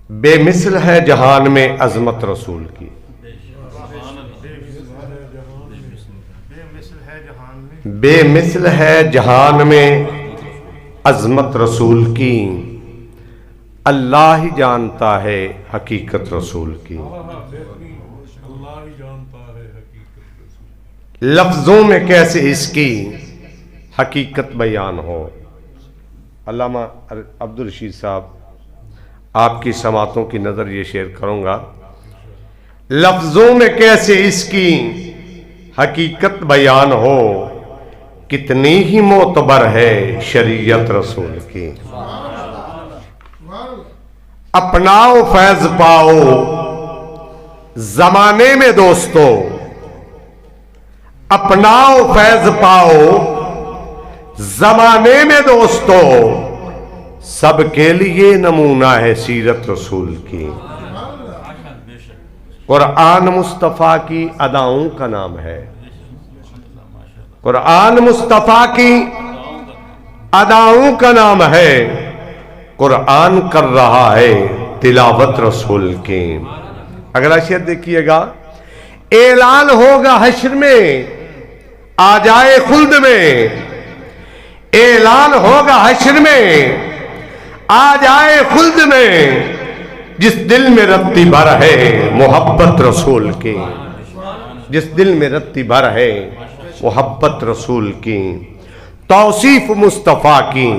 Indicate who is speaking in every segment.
Speaker 1: بے مثل ہے جہان میں عظمت رسول کی، بے مثل ہے جہان میں عظمت رسول کی، اللہ ہی جانتا ہے حقیقت رسول کی۔ لفظوں میں کیسے اس کی حقیقت بیان ہو۔ علامہ عبدالرشید صاحب، آپ کی سماعتوں کی نظر یہ شیئر کروں گا، لفظوں میں کیسے اس کی حقیقت بیان ہو، کتنی ہی معتبر ہے شریعت رسول کی۔ اپناؤ فیض پاؤ زمانے میں دوستو، اپناؤ فیض پاؤ زمانے میں دوستو، سب کے لیے نمونہ ہے سیرت رسول کی۔ قرآن مصطفیٰ کی اداؤں کا نام ہے، قرآن مصطفیٰ کی اداؤں کا نام ہے، قرآن کر رہا ہے تلاوت رسول کی۔ اگلا شعر دیکھیے گا، اعلان ہوگا حشر میں آ جائے خلد میں، اعلان ہوگا حشر میں آ جائے خلد میں، جس دل میں رتی بھر ہے محبت رسول کی، جس دل میں رتی بھر ہے محبت رسول کی۔ توصیف مصطفیٰ کی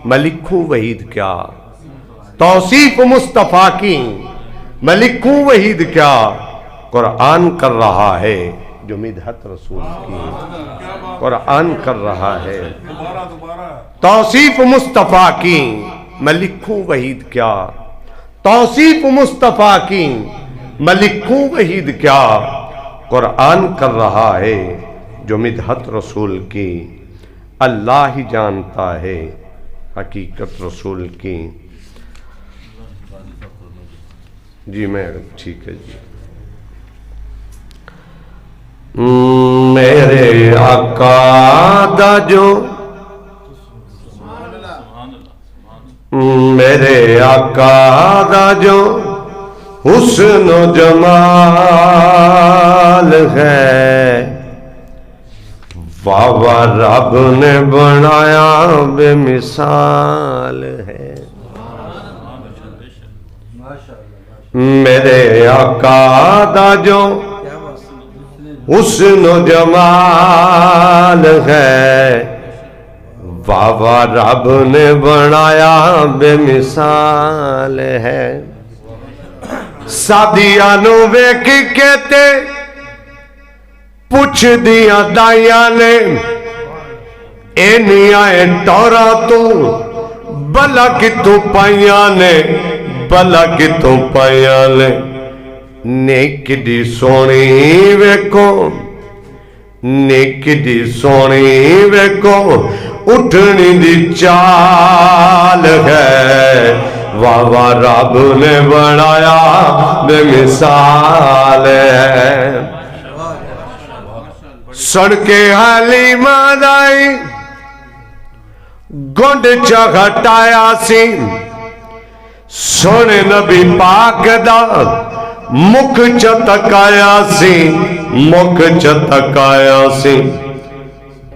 Speaker 1: میں لکھوں وحید کیا، توصیف مصطفیٰ کی میں لکھوں وحید کیا، قرآن کر رہا ہے جو مدحت رسول کی، قرآن کر رہا ہے۔ توصیف مصطفیٰ کی میں لکھوں وحید کیا، توصیف مصطفیٰ کی میں لکھوں وحید کیا، قرآن کر رہا ہے جو مدحت رسول کی، اللہ ہی جانتا ہے حقیقت رسول کی۔ جی میں ٹھیک ہے جی۔ میرے آقا دا جو، میرے آقا دا جو حسن و جمال ہے، واہ واہ رب نے بنایا بے مثال ہے۔ میرے آقا دا جو حسن و جمال ہے، واہ واہ رب نے بنایا بے مثال ہے۔ سادیاں نو ویکھ کے پوچھ دیا دائیاں نے، اینیاں ٹورا تو بلا کتوں پائیاں نے، بلا کتوں پائیاں نے، نیک دی سونی ویکھو، نیک دی سونی ویکھو، اٹھنی دی چال ہے، واہ واہ رب نے بنایا بے مثال ہے۔ سن کے حلیمہ دائی گنڈ چگھٹایا سی، سونے نبی پاک دا مکھ چتکایا سی، مکھ چتکایا سی،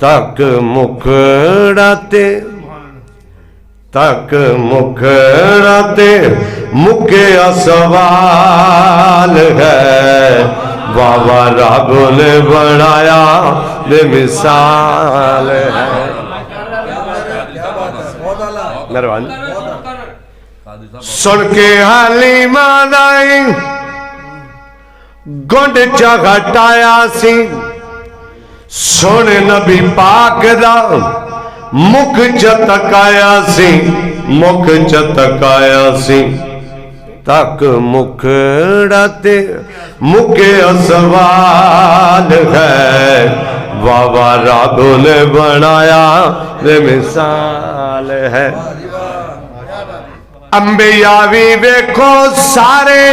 Speaker 1: تک مکھڑاتے، تک مکھڑاتے مکھیا سوال ہے، واہ واہ رب نے بنایا بے مثال ہے۔ مہربانی۔ سن کے حلیمہ دائی گنڈ چگھٹایا سی، سونے نبی پاک دا مکھ چتکایا سی، مکھ چتکایا سی، تک مکھڑاتے مکھیا سوال ہے، واہ واہ رب نے بنایا بے مثال ہے۔ انبیاء بھی ویکھو سارے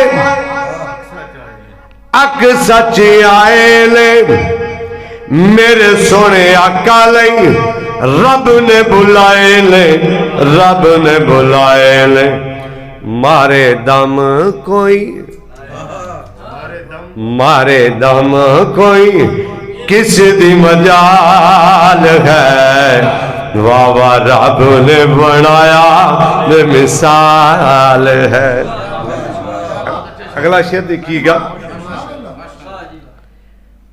Speaker 1: اک سچ آئے لے، میرے سونے آقا لئی رب نے بلائے لے، رب نے بلائے لے، मारे दम कोई, मारे दम कोई किस दी मजाल है, वाह वाह रब ने बनाया मिसाल है। अगला शेर देखिएगा।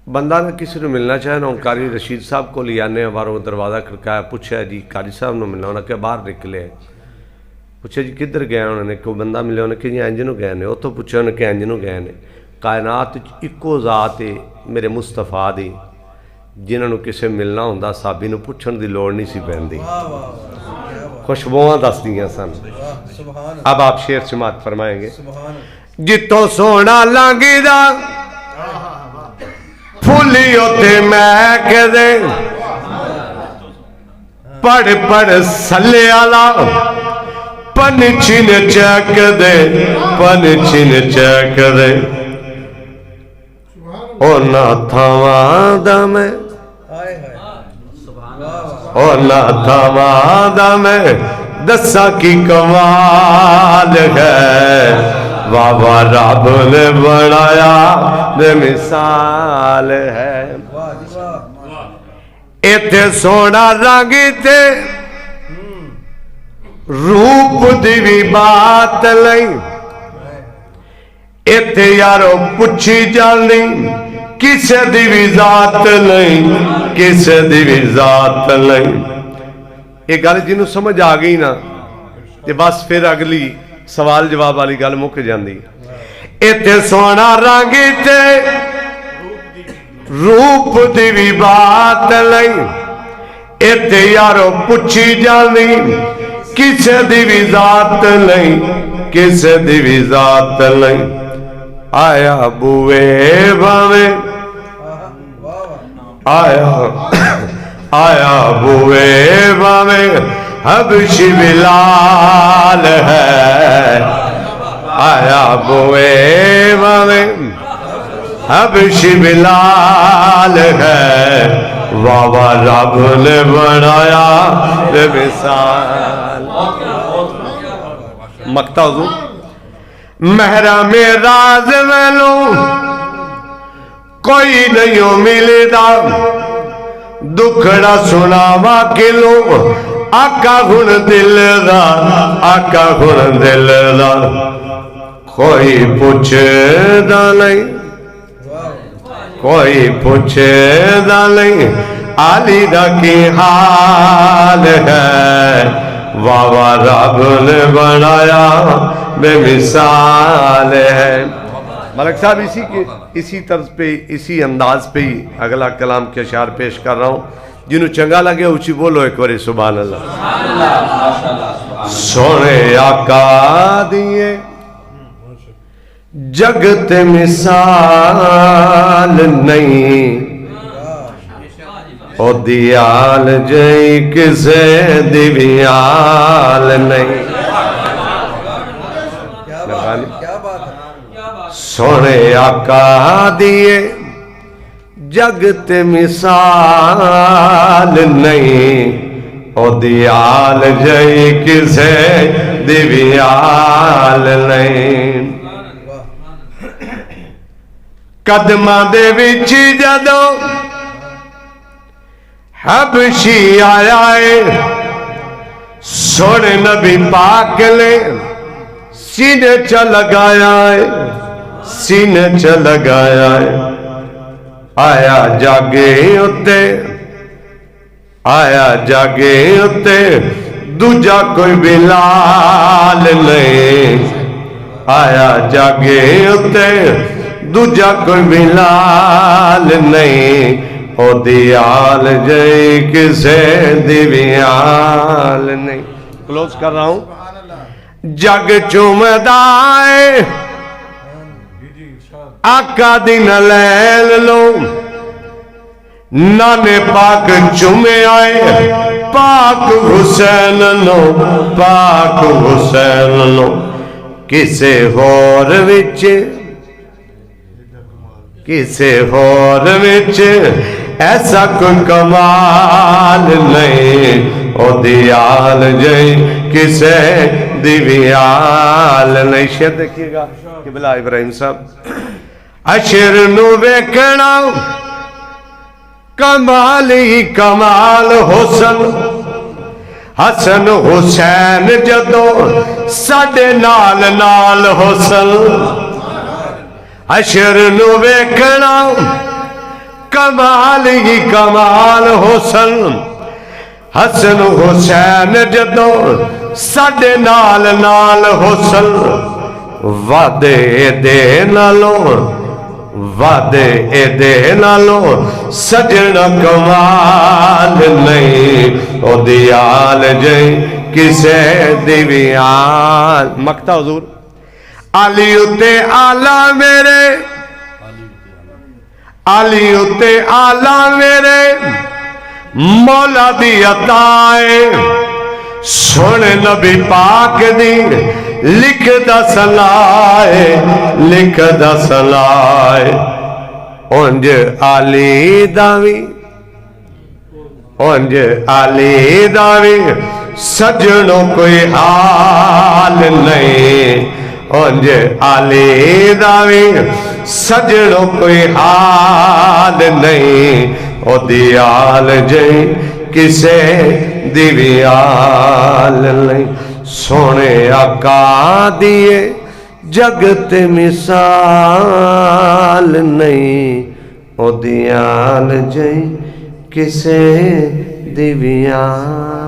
Speaker 1: बंदा ने किसी ने मिलना चाहे ना, कारी रशीद साहब को लिया ने बारों दरवाज़ा खड़काया, पूछा जी कारी साहब ने मिलना, उन्हें क्या बाहर निकले, पूछा जी किधर गए, उन्होंने कोई बंदा मिले, उन्हें कि जी इंज नूं गए ने, उतों पूछा उन्हें कि इंज नूं गए ने। कायनात इक्को ज़ात है मेरे मुस्तफा दी, जिन्होंने किसे मिलना होंदा साबी नूं पुछण दी लोड़ नहीं सी पैंदी, खुशबुआं दसदियां सन। अब आप शेर समात फरमाएंगे। जितों सोना लंघदा फुली उते महक दे, पढ़ पढ़ सल्ले आला पंछी ने चक दे, पंछी ने चक दे। ओ ना थावा दम, ओ ना थावा दम दसा की कमाल है, वाह वाह रब ने बनाया मिसाल है। इथे सोना रंग थे रूप दी भी बात नहीं, इथे यारो पुछी जानी किसे दी भी जात नहीं, किसे दी भी जात नहीं। ये गल जिन्हों समझ आ गई ना ते बस फिर अगली सवाल जवाब वाली गल मुक जाती। इथे सोना रंग थे रूप दी भी बात नहीं, इथे यारो पुछी जानी किसे दी भी जात नहीं, किसे दी भी जात नहीं। आया बुए भावे, आया आया बुए भावे हबशी बिलाल है, आया बुए भावे हबशी बिलाल है, वाह वाह रब ने बनाया मिसाल। मकता हुजूर मेहरा में राज मैनू कोई नहीं मिलदा, दुखड़ा सुनावा किलो आका हुण दिल दा, आका हुण दिल दा। कोई पुछदा नहीं, कोई पुछदा नहीं आली दा की हाल है, वाह वाह रब ने बनाया बेमिसाल है। मलक साहब इसी तर्ज पे इसी अंदाज पे ही अगला कलाम के अशार पेश कर रहा हूँ। जिन्हों चंगा लगे उची बोलो एक बार सुभान अल्लाह। सोने आका दिए जगत मिसाल नहीं, ओ दियाल जई किसे दिव्याल नहीं। सोने आका दिए जगत मिसाल नहीं, ओ दियाल जई किसे दिव्याल नहीं। कदमां दे विच जदों हबशी आया है, सोने नबी पाक ने सीने च लगाया है, सीने च लगाया है। आया जागे उत्ते, आया जागे उत्ते दूजा कोई बिलाल नहीं, आया जागे उत्ते दूजा कोई बिलाल नहीं, ओ दियाल जय किसे दिव्याल नहीं। क्लोज कर रहा हूं। जग चुमदाए आका दिन लैल लो, नाने पाक चुमे आए पाक हुसैन नो, पाक हुसैन नो। किसे होर विच, किसे होर विच ऐसा कोई कमाल नहीं, ओ दियाल जय किसे दिव्याल नहीं। शेर देखिएगा क़िबला इब्राहिम साहब, अशर नू वेखना कमाल ही कमाल हुसन, हसन हुसैन जदों साडे नाल नाल हुसन। अशर नू वेखना कमाल ही कमाल हुसन, हसन हुसैन जदों साडे नाल नाल हुसन। वादे दे नालों वादे दे नालों सजन कमाल नहीं, ओ दियाल जई किसे दिव्याल। मकता हुजूर आली उते आला मेरे, आली उते आला मेरे मौला दी अताए, सुन नबी पाक दी लिख दसलाए, लिख दसलाए। उंज आली दावी, उंज आली दावी सजनों कोई हाल नहीं, उंज आली दावी सजनों कोई हाल नहीं, ओ दियाल जई किसे दिव्याल नहीं। सोने आका दिए जगत मिसाल नहीं, ओ दियाल जई किसे दिव्याल।